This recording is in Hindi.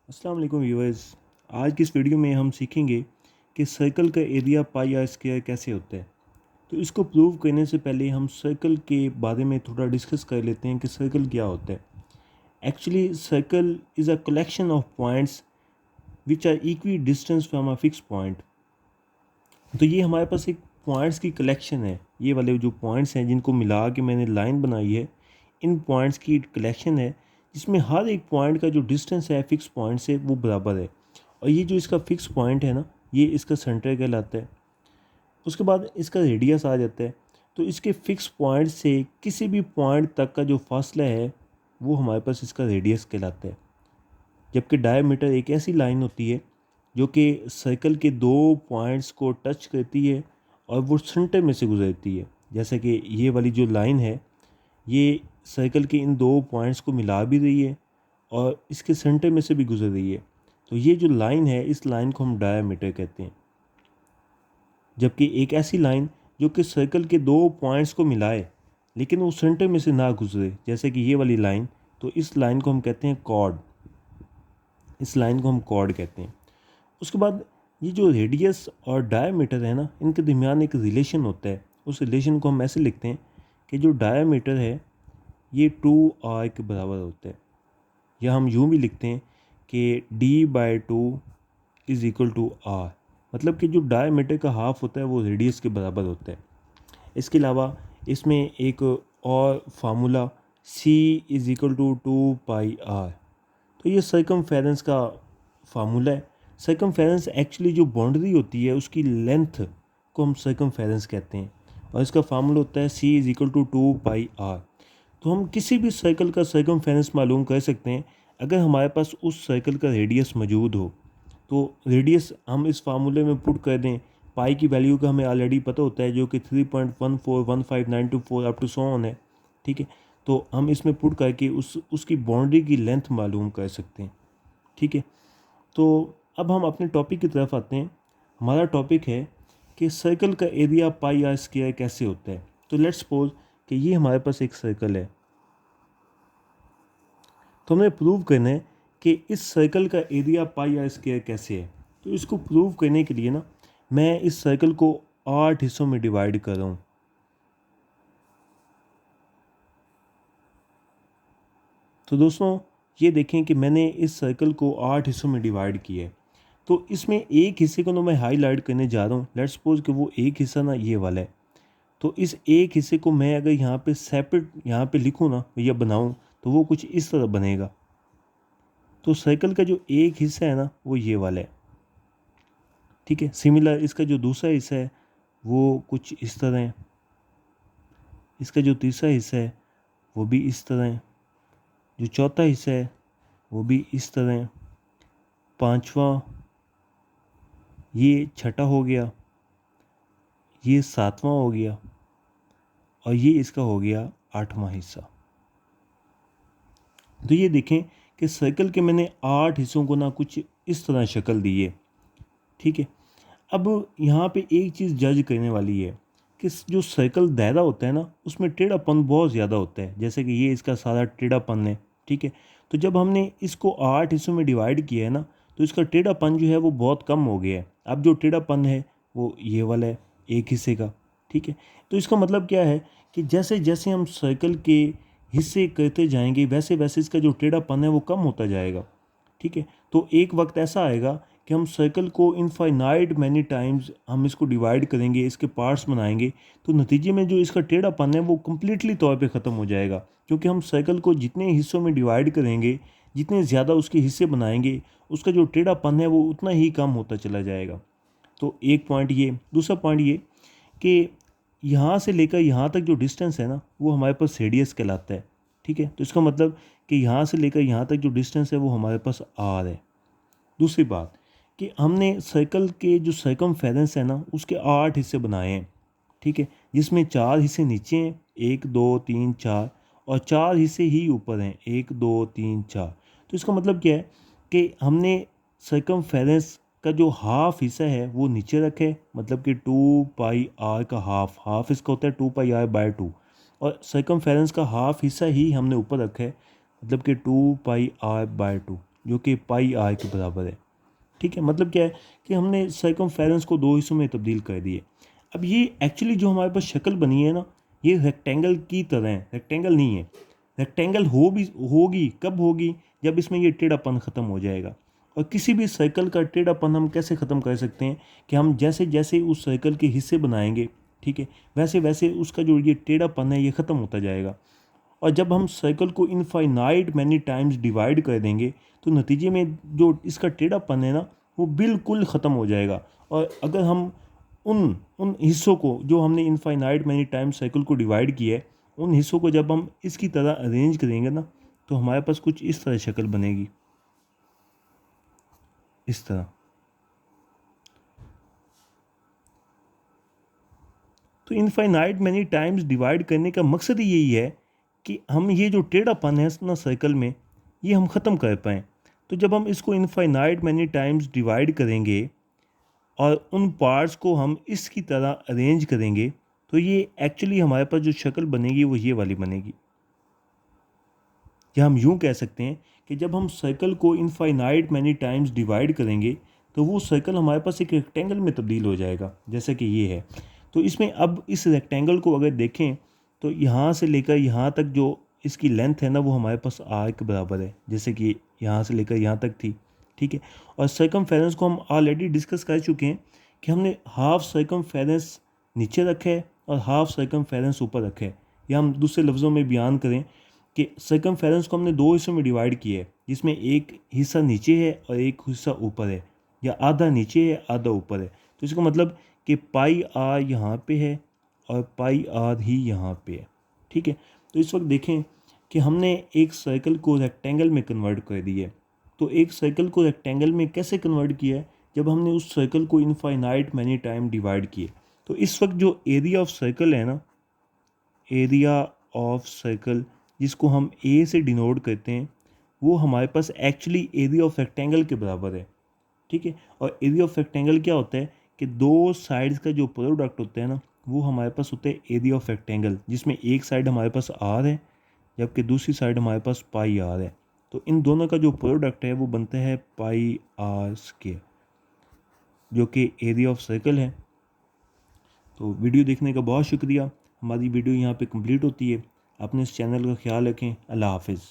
अस्सलाम वालेकुम व्यूअर्स। आज की इस वीडियो में हम सीखेंगे कि सर्कल का एरिया पाई आर स्क्वायर कैसे होता है। तो इसको प्रूव करने से पहले हम सर्कल के बारे में थोड़ा डिस्कस कर लेते हैं कि सर्कल क्या होता है। Actually circle is a collection of points which are equidistance from a fix point. तो ये हमारे पास एक पॉइंट्स की कलेक्शन है। ये वाले जो पॉइंट्स हैं जिनको मिला के मैंने लाइन बनाई है, इन पॉइंट्स की कलेक्शन है जिसमें हर एक पॉइंट का जो डिस्टेंस है फिक्स पॉइंट से वो बराबर है। और ये जो इसका फिक्स पॉइंट है ना, ये इसका सेंटर कहलाता है। उसके बाद इसका रेडियस आ जाता है। तो इसके फिक्स पॉइंट से किसी भी पॉइंट तक का जो फासला है वो हमारे पास इसका रेडियस कहलाता है। जबकि डायमीटर एक ऐसी लाइन होती है जो कि सर्कल के दो पॉइंट्स को टच करती है और वो सेंटर में से गुजरती है। जैसे कि ये वाली जो लाइन है, ये सर्कल के इन दो पॉइंट्स को मिला भी रही है और इसके सेंटर में से भी गुजर रही है। तो ये जो लाइन है, इस लाइन को हम डायमीटर कहते हैं। जबकि एक ऐसी लाइन जो कि सर्कल के दो पॉइंट्स को मिलाए लेकिन वो सेंटर में से ना गुजरे, जैसे कि ये वाली लाइन, तो इस लाइन को हम कहते हैं कॉर्ड। इस लाइन को हम कॉर्ड कहते हैं। उसके बाद ये जो रेडियस और डायमीटर है ना, इनके दरमियान एक रिलेशन होता है। उस रिलेशन को हम ऐसे लिखते हैं कि जो डायमीटर है ये 2r के बराबर होता है। या हम यूँ भी लिखते हैं कि d/2 is equal to r। मतलब कि जो डायमीटर का हाफ होता है वो रेडियस के बराबर होता है। इसके अलावा इसमें एक और formula c is equal to 2πr। तो ये सर्कमफेरेंस का फार्मूला है। सर्कमफेरेंस एक्चुअली जो बाउंड्री होती है उसकी लेंथ को हम सर्कमफेरेंस कहते हैं और इसका फार्मूला होता है c is equal to 2πr। तो हम किसी भी सर्कल का सर्कमफेरेंस मालूम कर सकते हैं अगर हमारे पास उस सर्कल का रेडियस मौजूद हो। तो रेडियस हम इस फार्मूले में पुट कर दें। पाई की वैल्यू का हमें ऑलरेडी पता होता है जो कि 3.1415924 अप टू सो ऑन है। ठीक है, तो हम इसमें पुट करके उसकी बाउंड्री की लेंथ मालूम कर सकते हैं। ठीक है, तो अब हम अपने टॉपिक की तरफ आते हैं। हमारा टॉपिक है कि सर्कल का एरिया पाई आर स्क्वायर कैसे होता है। तो लेट्स सपोज कि ये हमारे पास एक सर्कल है। तो हमें प्रूव करना है कि इस सर्कल का एरिया पाई आर स्क्वायर कैसे है। तो इसको प्रूव करने के लिए ना, मैं इस सर्कल को 8 हिस्सों में डिवाइड कर रहा हूँ। तो दोस्तों ये देखें कि मैंने इस सर्कल को 8 हिस्सों में डिवाइड किया है। तो इसमें एक हिस्से को ना मैं हाईलाइट करने जा रहा हूँ। लेट्स सपोज कि वो एक हिस्सा ना ये वाला है। तो इस एक हिस्से को मैं अगर यहाँ पे सेपरेट यहाँ पे लिखूँ ना या बनाऊँ तो वो कुछ इस तरह बनेगा। तो सर्कल का जो एक हिस्सा है ना वो ये वाला है। ठीक है, सिमिलर इसका जो दूसरा हिस्सा है वो कुछ इस तरह है। इसका जो तीसरा हिस्सा है वो भी इस तरह है। जो चौथा हिस्सा है वो भी इस तरह है। पांचवा, ये छठा हो गया, ये सातवां हो गया और ये इसका हो गया आठवां हिस्सा। तो ये देखें कि सर्कल के मैंने 8 हिस्सों को ना कुछ इस तरह शक्ल दी है। ठीक है, अब यहाँ पे एक चीज़ जज करने वाली है कि जो सर्कल दायरा होता है ना उसमें टेढ़ापन बहुत ज़्यादा होता है। जैसे कि ये इसका सारा टेढ़ापन है। ठीक है, तो जब हमने इसको 8 हिस्सों में डिवाइड किया है ना, तो इसका टेढ़ापन जो है वो बहुत कम हो गया है। अब जो टेढ़ापन है वो ये वाला है, एक हिस्से का। ठीक है, तो इसका मतलब क्या है कि जैसे जैसे हम सर्कल के हिस्से करते जाएंगे वैसे वैसे इसका जो टेढ़ापन है वो कम होता जाएगा। ठीक है, तो एक वक्त ऐसा आएगा कि हम सर्कल को इनफाइनाइट मैनी टाइम्स हम इसको डिवाइड करेंगे, इसके पार्ट्स बनाएंगे, तो नतीजे में जो इसका टेढ़ापन है वो कम्प्लीटली तौर पे ख़त्म हो जाएगा। क्योंकि हम सर्कल को जितने हिस्सों में डिवाइड करेंगे, जितने ज़्यादा उसके हिस्से बनाएंगे, उसका जो टेढ़ापन है वो उतना ही कम होता चला जाएगा। तो एक पॉइंट ये। दूसरा पॉइंट ये कि यहाँ से लेकर यहाँ तक जो डिस्टेंस है ना वो हमारे पास रेडियस कहलाता है। ठीक है, तो इसका मतलब कि यहाँ से लेकर यहाँ तक जो डिस्टेंस है वो हमारे पास आर है। दूसरी बात कि हमने सर्कल के जो सर्कमफेरेंस है ना उसके 8 हिस्से बनाए हैं। ठीक है, जिसमें 4 हिस्से नीचे हैं, 1 2 3 4, और 4 हिस्से ही ऊपर हैं, 1 2 3 4। तो इसका मतलब क्या है कि हमने सर्कमफेरेंस का जो हाफ हिस्सा है वो नीचे रखा है। मतलब कि 2πr का हाफ इसका होता है 2πr/2, और सर्कमफेरेंस का हाफ हिस्सा ही हमने ऊपर रखा है। मतलब कि 2πr/2। जो कि पाई आर के बराबर है। ठीक है, मतलब क्या है कि हमने सर्कमफेरेंस को 2 हिस्सों में तब्दील कर दिए। अब ये एक्चुअली जो हमारे पास शक्ल बनी है ना, ये रेक्टेंगल की तरह है, रेक्टेंगल नहीं है। रेक्टेंगल होगी कब होगी, जब इसमें ये टेढ़ापन ख़त्म हो जाएगा। और किसी भी सर्कल का टेढ़ापन हम कैसे ख़त्म कर सकते हैं कि हम जैसे जैसे उस सर्कल के हिस्से बनाएंगे, ठीक है, वैसे वैसे उसका जो ये टेढ़ापन है ये ख़त्म होता जाएगा। और जब हम सर्कल को इनफाइनाइट मैनी टाइम्स डिवाइड कर देंगे तो नतीजे में जो इसका टेढ़ापन है ना वो बिल्कुल ख़त्म हो जाएगा। और अगर हम उन उन हिस्सों को जो हमने इनफाइनाइट मैनी टाइम्स सर्कल को डिवाइड किया है, उन हिस्सों को जब हम इसकी तरह अरेंज करेंगे ना, तो हमारे पास कुछ इस तरह शक्ल बनेगी, इस तरह। तो इनफाइनाइट मैनी टाइम्स डिवाइड करने का मकसद ही यही है कि हम ये जो टेढ़ापन है ना सर्कल में, ये हम ख़त्म कर पाएँ। तो जब हम इसको इनफाइनाइट मैनी टाइम्स डिवाइड करेंगे और उन पार्ट्स को हम इसकी तरह अरेंज करेंगे, तो ये एक्चुअली हमारे पास जो शक्ल बनेगी वो ये वाली बनेगी। या हम यूँ कह सकते हैं कि जब हम सर्कल को इनफाइनाइट मैनी टाइम्स डिवाइड करेंगे तो वो सर्कल हमारे पास एक रेक्टेंगल में तब्दील हो जाएगा, जैसा कि ये है। तो इसमें अब इस रेक्टेंगल को अगर देखें तो यहाँ से लेकर यहाँ तक जो इसकी लेंथ है ना वो हमारे पास आर के बराबर है, जैसे कि यहाँ से लेकर यहाँ तक थी। ठीक है, और सर्कमफेरेंस को हम ऑलरेडी डिस्कस कर चुके हैं कि हमने हाफ सर्कमफेरेंस नीचे रखा है और हाफ सर्कमफेरेंस ऊपर रखा है। या हम दूसरे लफ्ज़ों में बयान करें कि सर्कमफेरेंस को हमने 2 हिस्सों में डिवाइड किया है, जिसमें एक हिस्सा नीचे है और एक हिस्सा ऊपर है, या आधा नीचे है आधा ऊपर है। तो इसका मतलब कि पाई आर यहाँ पे है और पाई आर ही यहाँ पे है। ठीक है, तो इस वक्त देखें कि हमने एक सर्कल को रेक्टेंगल में कन्वर्ट कर दिया है। तो एक सर्कल को रेक्टेंगल में कैसे कन्वर्ट किया है, जब हमने उस सर्कल को इनफाइनाइट मैनी टाइम डिवाइड किए। तो इस वक्त जो एरिया ऑफ सर्कल है ना, एरिया ऑफ सर्कल जिसको हम ए से डिनोट करते हैं, वो हमारे पास एक्चुअली एरिया ऑफ रेक्टेंगल के बराबर है। ठीक है, और एरिया ऑफ रेक्टेंगल क्या होता है कि 2 साइड्स का जो प्रोडक्ट होता है ना वो हमारे पास होता है एरिया ऑफ रेक्टेंगल, जिसमें एक साइड हमारे पास आर है जबकि दूसरी साइड हमारे पास पाई आर है। तो इन दोनों का जो प्रोडक्ट है वो बनता है पाई आर स्क्वायर, जो कि एरिया ऑफ सर्कल है। तो वीडियो देखने का बहुत शुक्रिया। हमारी वीडियो यहाँ पे कंप्लीट होती है। अपने इस चैनल का ख्याल रखें। अल्लाह हाफिज़।